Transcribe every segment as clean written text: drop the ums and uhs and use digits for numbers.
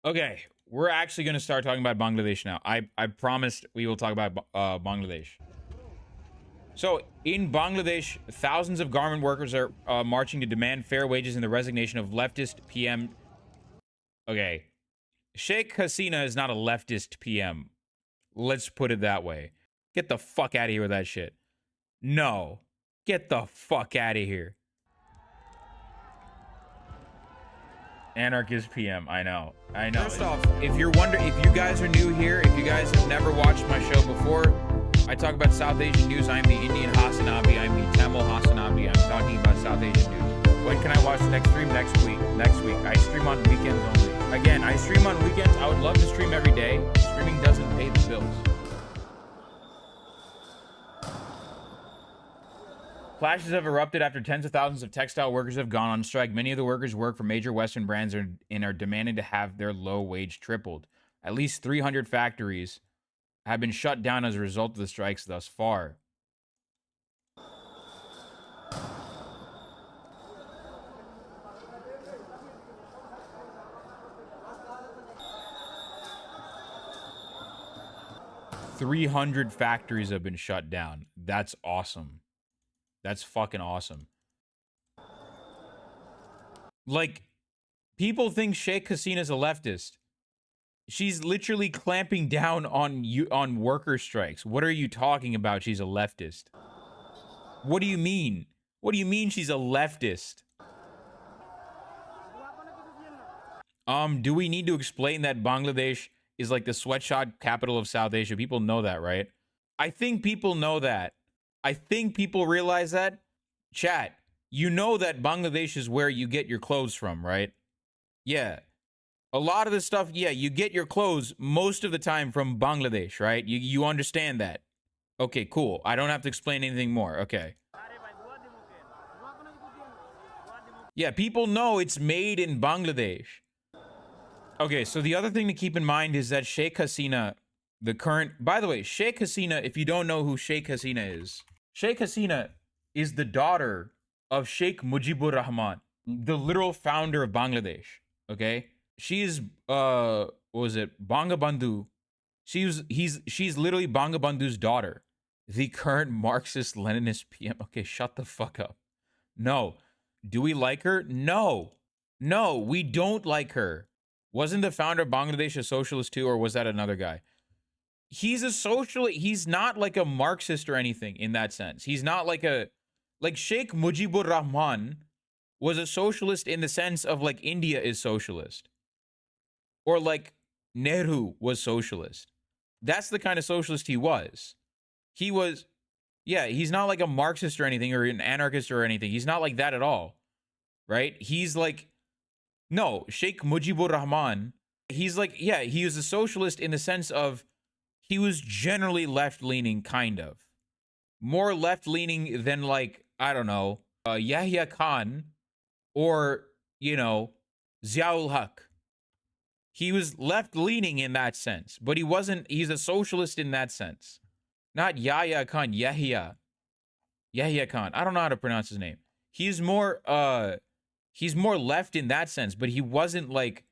Okay, we're actually going to start talking about Bangladesh now. I promised we will talk about Bangladesh. So, in Bangladesh, thousands of garment workers are marching to demand fair wages and the resignation of leftist PM. Okay, Sheikh Hasina is not a leftist PM. Let's put it that way. Get the fuck out of here with that shit. No. Get the fuck out of here. Anarchist PM. I know. First off, if you guys are new here, if you guys have never watched my show before, I talk about South Asian news. I'm the Indian Hasanabi. I'm the Tamil Hasanabi. I'm talking about South Asian news. When can I watch the next stream? Next week. I stream on weekends only. Again, I stream on weekends. I would love to stream every day. Streaming doesn't pay the bills. Clashes have erupted after tens of thousands of textile workers have gone on strike. Many of the workers work for major Western brands and are demanding to have their low wage tripled. At least 300 factories have been shut down as a result of the strikes thus far. "300 factories have been shut down." That's awesome. That's fucking awesome. Like, people think Sheikh Hasina's a leftist. She's literally clamping down on worker strikes. What are you talking about? She's a leftist. What do you mean? What do you mean she's a leftist? Do we need to explain that Bangladesh is like the sweatshop capital of South Asia? People know that, right? I think people know that. I think people realize that. Chat, you know that Bangladesh is where you get your clothes from, right? Yeah. A lot of the stuff, yeah, you get your clothes most of the time from Bangladesh, right? You understand that. Okay, cool. I don't have to explain anything more. Okay. Yeah, people know it's made in Bangladesh. Okay, so the other thing to keep in mind is that Sheikh Hasina, the current... By the way, Sheikh Hasina, if you don't know who Sheikh Hasina is the daughter of Sheikh Mujibur Rahman, the literal founder of Bangladesh, okay? She is, what was it? Bangabandhu. She's literally Bangabandhu's daughter. The current Marxist-Leninist PM. Okay, shut the fuck up. No. Do we like her? No. No, we don't like her. Wasn't the founder of Bangladesh a socialist too, or was that another guy? He's a socialist. He's not like a Marxist or anything in that sense. He's not like Sheikh Mujibur Rahman was a socialist in the sense of like India is socialist. Or like Nehru was socialist. That's the kind of socialist he was. He was, yeah, he's not like a Marxist or anything or an anarchist or anything. He's not like that at all, right? He's like, no, Sheikh Mujibur Rahman, he's like, yeah, he was a socialist in the sense of he was generally left-leaning, kind of. More left-leaning than like, I don't know, Yahya Khan or, you know, Ziaul Haq. He was left-leaning in that sense, but he's a socialist in that sense. Not Yahya Khan, Yahya Khan. I don't know how to pronounce his name. He's more left in that sense, but he wasn't like,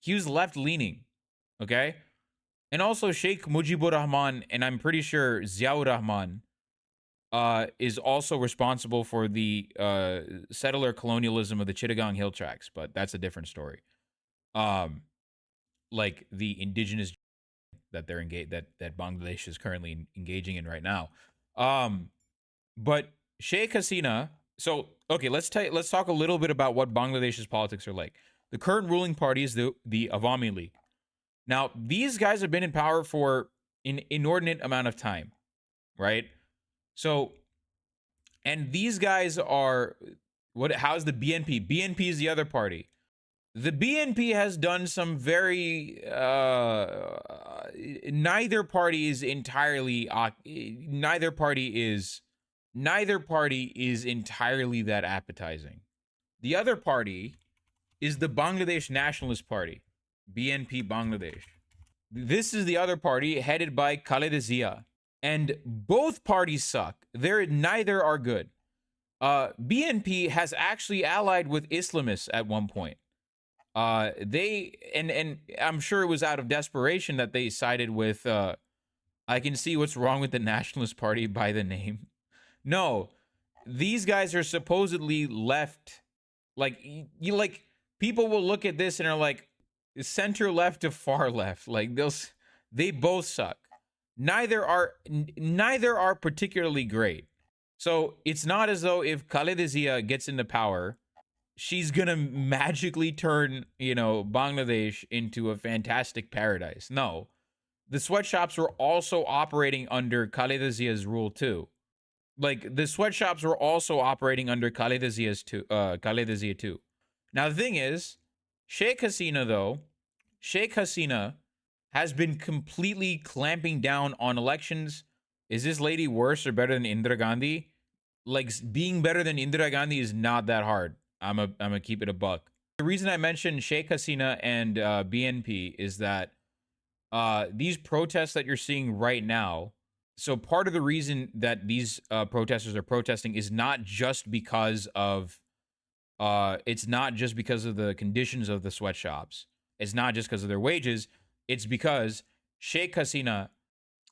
he was left-leaning, okay? And also Sheikh Mujibur Rahman, and I'm pretty sure Ziaur Rahman, is also responsible for the settler colonialism of the Chittagong Hill Tracts, but that's a different story. Like the indigenous that they're that Bangladesh is currently engaging in right now. But Sheikh Hasina. So okay, let's talk a little bit about what Bangladesh's politics are like. The current ruling party is the Awami League. Now these guys have been in power for an inordinate amount of time, right? So, and these guys are how's the BNP? BNP is the other party. The BNP has done some very neither party is entirely that appetizing. The other party is the Bangladesh Nationalist Party, BNP Bangladesh. This is the other party headed by Khaleda Zia. And both parties suck. Neither are good. BNP has actually allied with Islamists at one point. They and I'm sure it was out of desperation that they sided with I can see what's wrong with the Nationalist Party by the name. No, these guys are supposedly left. Like you like people will look at this and are like center left to far left. Like they both suck. Neither are particularly great. So it's not as though if Khaleda Zia gets into power, she's gonna magically turn, Bangladesh into a fantastic paradise. No. The sweatshops were also operating under Khaleda Zia's rule too. Like the sweatshops were also operating under Khaleda Zia too. Now the thing is, Sheikh Hasina has been completely clamping down on elections. Is this lady worse or better than Indira Gandhi? Like being better than Indira Gandhi is not that hard. I'm a keep it a buck. The reason I mentioned Sheikh Hasina and BNP is that these protests that you're seeing right now. So part of the reason that these protesters are protesting is not just because of it's not just because of the conditions of the sweatshops. It's not just because of their wages. It's because Sheikh Hasina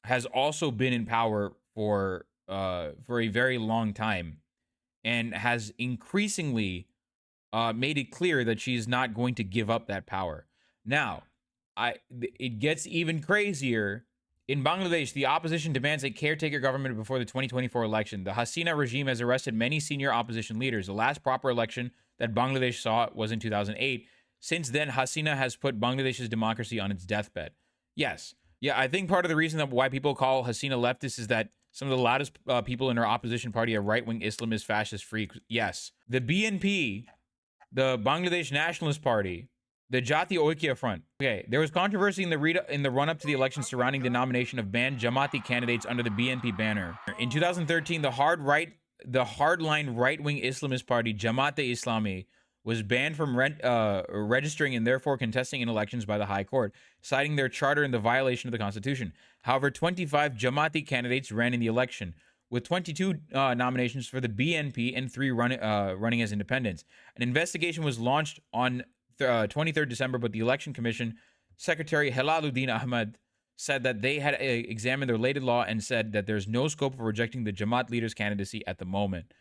has also been in power for a very long time and has increasingly made it clear that she's not going to give up that power. Now, it gets even crazier. In Bangladesh, the opposition demands a caretaker government before the 2024 election. The Hasina regime has arrested many senior opposition leaders. The last proper election that Bangladesh saw was in 2008. Since then, Hasina has put Bangladesh's democracy on its deathbed. Yes. Yeah, I think part of the reason that why people call Hasina leftist is that some of the loudest people in her opposition party are right-wing Islamist fascist freaks. Yes. The BNP, the Bangladesh Nationalist Party, the Jati Oikya Front. Okay, there was controversy in the run-up to the election surrounding the nomination of banned Jamati candidates under the BNP banner. In 2013, the hardline right-wing Islamist party Jamaat-e Islami was banned from registering and therefore contesting in elections by the High Court, citing their charter in the violation of the Constitution. However, 25 Jamati candidates ran in the election, with 22 nominations for the BNP and 3 running as independents. An investigation was launched on 23rd December, but the Election Commission Secretary Helaluddin Ahmed said that they had examined the related law and said that there's no scope for rejecting the Jamaat leader's candidacy at the moment.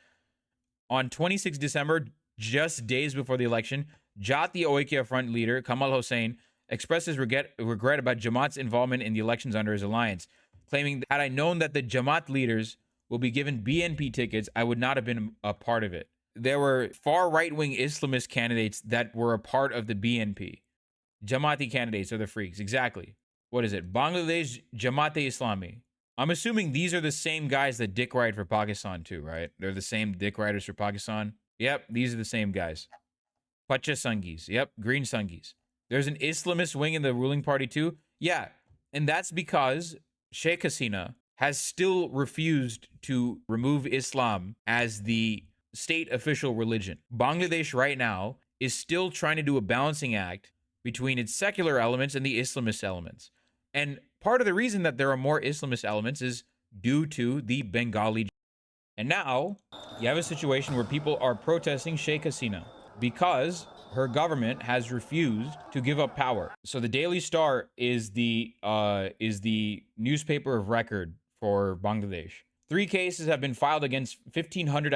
On 26 December, just days before the election, Jati Oikya Front leader Kamal Hossain expressed his regret about Jamaat's involvement in the elections under his alliance, claiming, had I known that the Jamaat leaders will be given BNP tickets, I would not have been a part of it. There were far right-wing Islamist candidates that were a part of the BNP. Jamaati candidates are the freaks. Exactly. What is it? Bangladesh Jamaat-e Islami. I'm assuming these are the same guys that dick ride for Pakistan too, right? They're the same dick riders for Pakistan. Yep, these are the same guys. Pacha Sangis. Yep, Green Sangis. There's an Islamist wing in the ruling party too. Yeah, and that's because Sheikh Hasina has still refused to remove Islam as the state official religion. Bangladesh right now is still trying to do a balancing act between its secular elements and the Islamist elements. And part of the reason that there are more Islamist elements is due to the Bengali. And now you have a situation where people are protesting Sheikh Hasina because her government has refused to give up power. So the Daily Star is the newspaper of record for Bangladesh. 3 cases have been filed against 1,500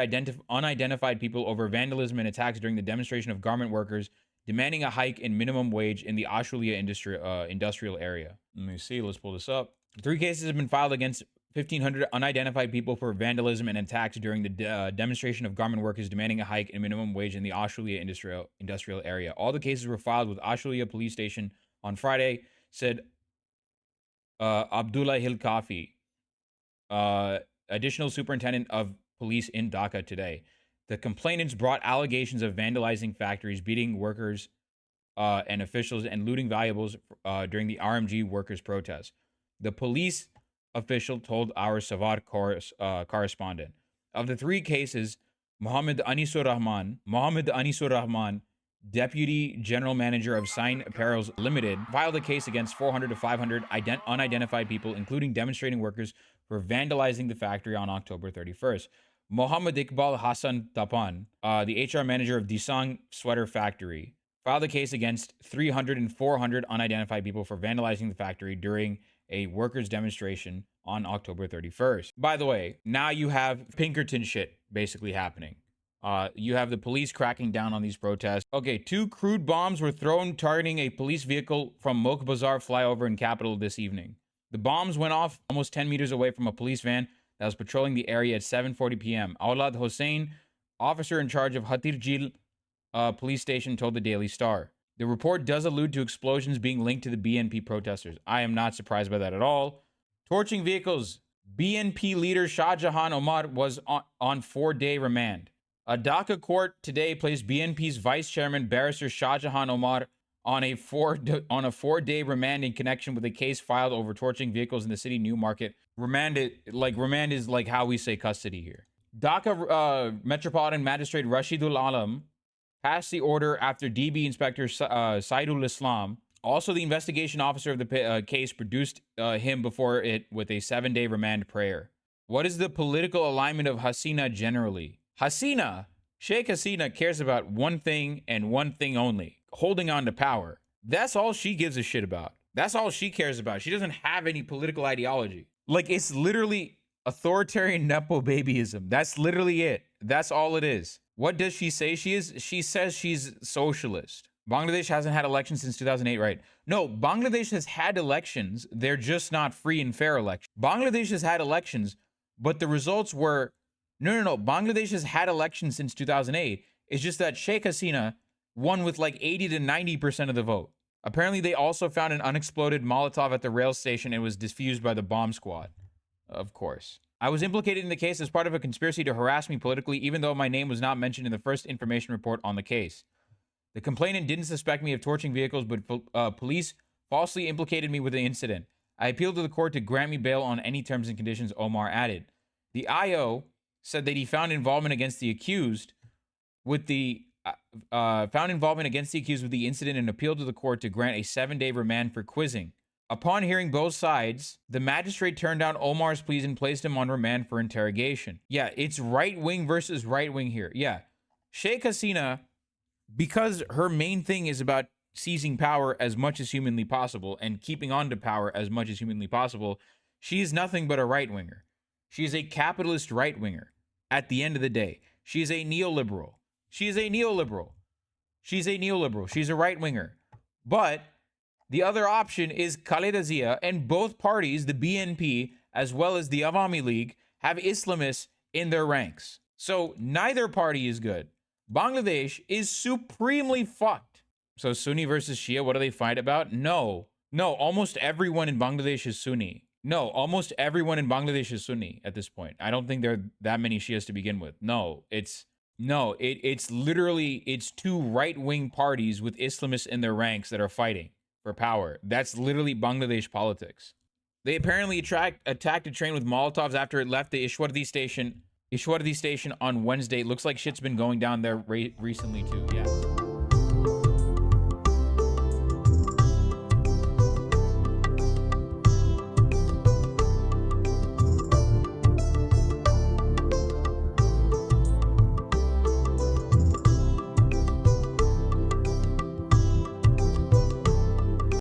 unidentified people over vandalism and attacks during the demonstration of garment workers demanding a hike in minimum wage in the Ashulia industrial area. Let me see. Let's pull this up. 3 cases have been filed against 1,500 unidentified people for vandalism and attacks during the demonstration of garment workers demanding a hike in minimum wage in the Ashulia industrial area. All the cases were filed with Ashulia police station on Friday, said Abdullah Hil Kafi, additional superintendent of police in Dhaka today. The complainants brought allegations of vandalizing factories, beating workers and officials, and looting valuables during the RMG workers' protest. The police official told our Savad correspondent. Of the 3 cases, Mohammed Anisur Rahman, Deputy General Manager of Sign Apparels Limited, filed a case against 400 to 500 unidentified people, including demonstrating workers, for vandalizing the factory on October 31st. Mohammed Iqbal Hassan Tapan, the HR manager of Disang Sweater Factory, filed a case against 300 and 400 unidentified people for vandalizing the factory during a workers' demonstration on October 31st. By the way, now you have Pinkerton shit basically happening. You have the police cracking down on these protests. Okay, 2 crude bombs were thrown targeting a police vehicle from Moke Bazaar flyover in capital this evening. The bombs went off almost 10 meters away from a police van that was patrolling the area at 7:40 p.m. Aulad Hossein, officer in charge of Hatirjil police station, told the Daily Star. The report does allude to explosions being linked to the BNP protesters. I am not surprised by that at all. Torching vehicles. BNP leader Shah Jahan Omar was on 4-day remand. A Dhaka court today placed BNP's vice chairman, barrister Shah Jahan Omar, on a 4-day remand in connection with a case filed over torching vehicles in the city New Market. Remand is like how we say custody here. Dhaka Metropolitan Magistrate Rashidul Alam passed the order after DB Inspector Saidul Islam, also the investigation officer of the case, produced him before it with a 7-day remand prayer. What is the political alignment of Hasina generally? Sheikh Hasina cares about one thing and one thing only: holding on to power. That's all she gives a shit about. That's all she cares about. She doesn't have any political ideology. Like, it's literally authoritarian Nepo babyism. That's literally it. That's all it is. What does she say she is? She says she's socialist. Bangladesh hasn't had elections since 2008, right? No, Bangladesh has had elections. They're just not free and fair elections. Bangladesh has had elections, but the results were... No. Bangladesh has had elections since 2008. It's just that Sheikh Hasina won with like 80 to 90% of the vote. Apparently, they also found an unexploded Molotov at the rail station and was diffused by the bomb squad. Of course. I was implicated in the case as part of a conspiracy to harass me politically, even though my name was not mentioned in the first information report on the case. The complainant didn't suspect me of torching vehicles, but police falsely implicated me with the incident. I appealed to the court to grant me bail on any terms and conditions, Omar added. The IO said that he found involvement against the accused with the incident and appealed to the court to grant a 7-day remand for quizzing. Upon hearing both sides, the magistrate turned down Omar's pleas and placed him on remand for interrogation. Yeah, it's right wing versus right wing here. Yeah, Sheikh Hasina, because her main thing is about seizing power as much as humanly possible and keeping on to power as much as humanly possible, she is nothing but a right winger. She is a capitalist right winger. At the end of the day, she is a neoliberal. She's a right winger. But the other option is Khaleda Zia, and both parties, the BNP as well as the Awami League, have Islamists in their ranks. So neither party is good. Bangladesh is supremely fucked. So Sunni versus Shia, what do they fight about? No, almost everyone in Bangladesh is Sunni. Almost everyone in Bangladesh is Sunni at this point. I don't think there are that many Shias to begin with. It's literally 2 right-wing parties with Islamists in their ranks that are fighting for power. That's literally Bangladesh politics. They apparently attacked a train with Molotovs after it left the Ishwardi station on Wednesday. It looks like shit's been going down there recently too. Yeah.